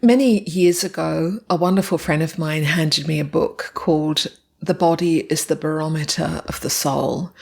Many years ago, a wonderful friend of mine handed me a book called The Body is the Barometer of the Soul.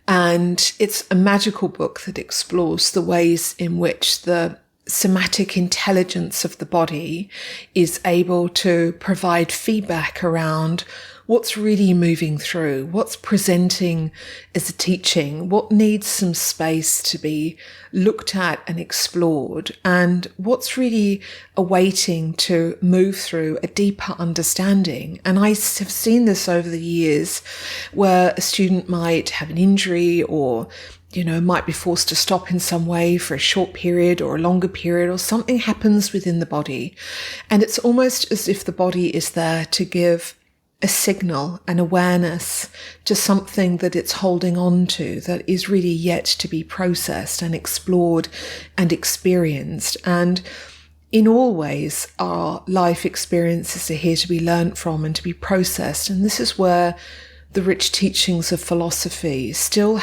And it's a magical book that explores the ways in which the somatic intelligence of the body is able to provide feedback around what's really moving through, what's presenting as a teaching, what needs some space to be looked at and explored, and what's really awaiting to move through a deeper understanding. And I have seen this over the years where a student might have an injury or might be forced to stop in some way for a short period or a longer period, or something happens within the body. And it's almost as if the body is there to give a signal, an awareness to something that it's holding on to that is really yet to be processed and explored and experienced. And in all ways, our life experiences are here to be learnt from and to be processed. And this is where the rich teachings of philosophy still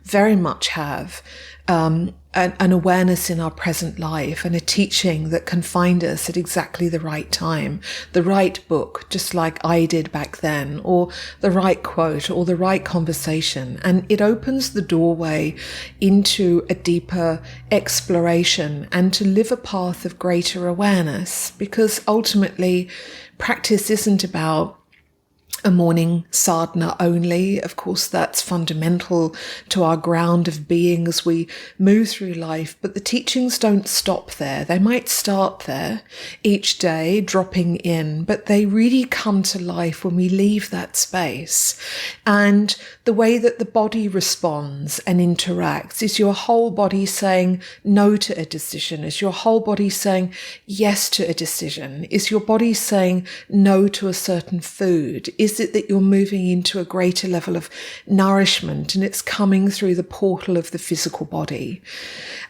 very much have an awareness in our present life, and a teaching that can find us at exactly the right time, the right book, just like I did back then, or the right quote or the right conversation. And it opens the doorway into a deeper exploration and to live a path of greater awareness, because ultimately practice isn't about a morning sadhana only. Of course, that's fundamental to our ground of being as we move through life, but the teachings don't stop there. They might start there each day, dropping in, but they really come to life when we leave that space. And the way that the body responds and interacts is your whole body saying no to a decision? Is your whole body saying yes to a decision? Is your body saying no to a certain food? Is it that you're moving into a greater level of nourishment and it's coming through the portal of the physical body?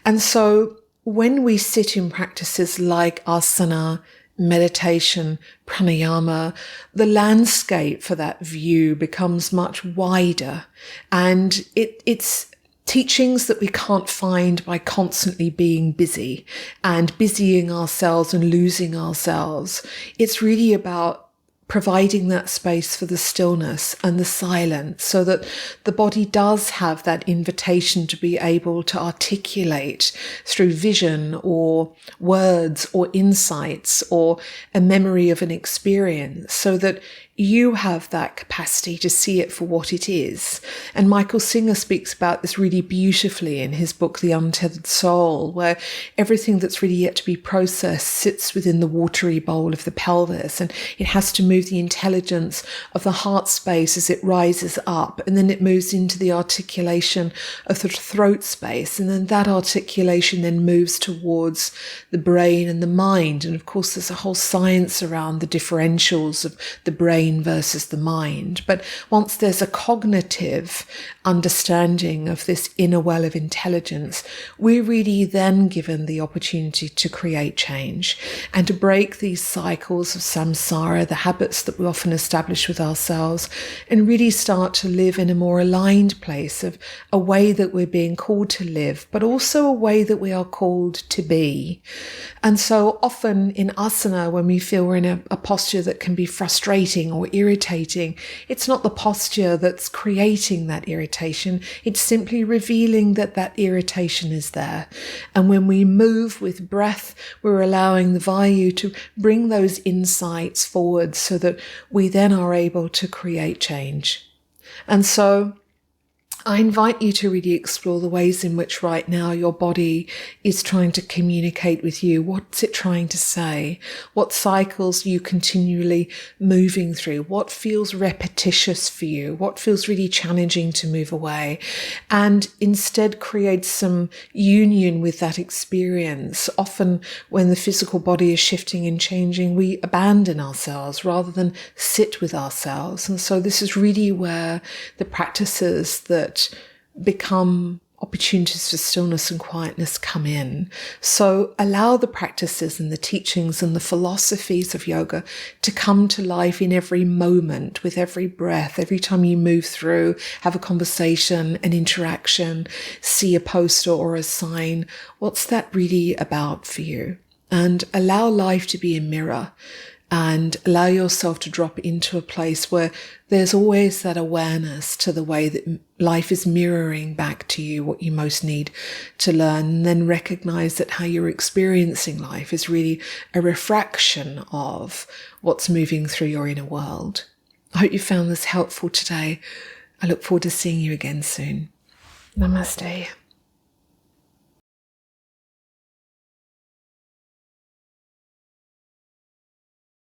And so when we sit in practices like asana, meditation, pranayama, the landscape for that view becomes much wider, and it's teachings that we can't find by constantly being busy and busying ourselves and losing ourselves. It's really about providing that space for the stillness and the silence, so that the body does have that invitation to be able to articulate through vision or words or insights or a memory of an experience, so that you have that capacity to see it for what it is. And Michael Singer speaks about this really beautifully in his book, The Untethered Soul, where everything that's really yet to be processed sits within the watery bowl of the pelvis, and it has to move the intelligence of the heart space as it rises up, and then it moves into the articulation of the throat space, and then that articulation then moves towards the brain and the mind. And of course there's a whole science around the differentials of the brain versus the mind. But once there's a cognitive understanding of this inner well of intelligence, we're really then given the opportunity to create change and to break these cycles of samsara, the habits that we often establish with ourselves, and really start to live in a more aligned place of a way that we're being called to live, but also a way that we are called to be. And so often in asana, when we feel we're in a posture that can be frustrating or irritating, it's not the posture that's creating that irritation. It's simply revealing that that irritation is there. And when we move with breath, we're allowing the vayu to bring those insights forward so that we then are able to create change. And so I invite you to really explore the ways in which right now your body is trying to communicate with you. What's it trying to say? What cycles are you continually moving through? What feels repetitious for you? What feels really challenging to move away? And instead create some union with that experience. Often when the physical body is shifting and changing, we abandon ourselves rather than sit with ourselves. And so this is really where the practices that become opportunities for stillness and quietness come in. So allow the practices and the teachings and the philosophies of yoga to come to life in every moment, with every breath, every time you move through, have a conversation, an interaction, see a poster or a sign. What's that really about for you? and allow life to be a mirror, and allow yourself to drop into a place where there's always that awareness to the way that life is mirroring back to you what you most need to learn, and then recognize that how you're experiencing life is really a refraction of what's moving through your inner world. I hope you found this helpful today. I look forward to seeing you again soon. Namaste.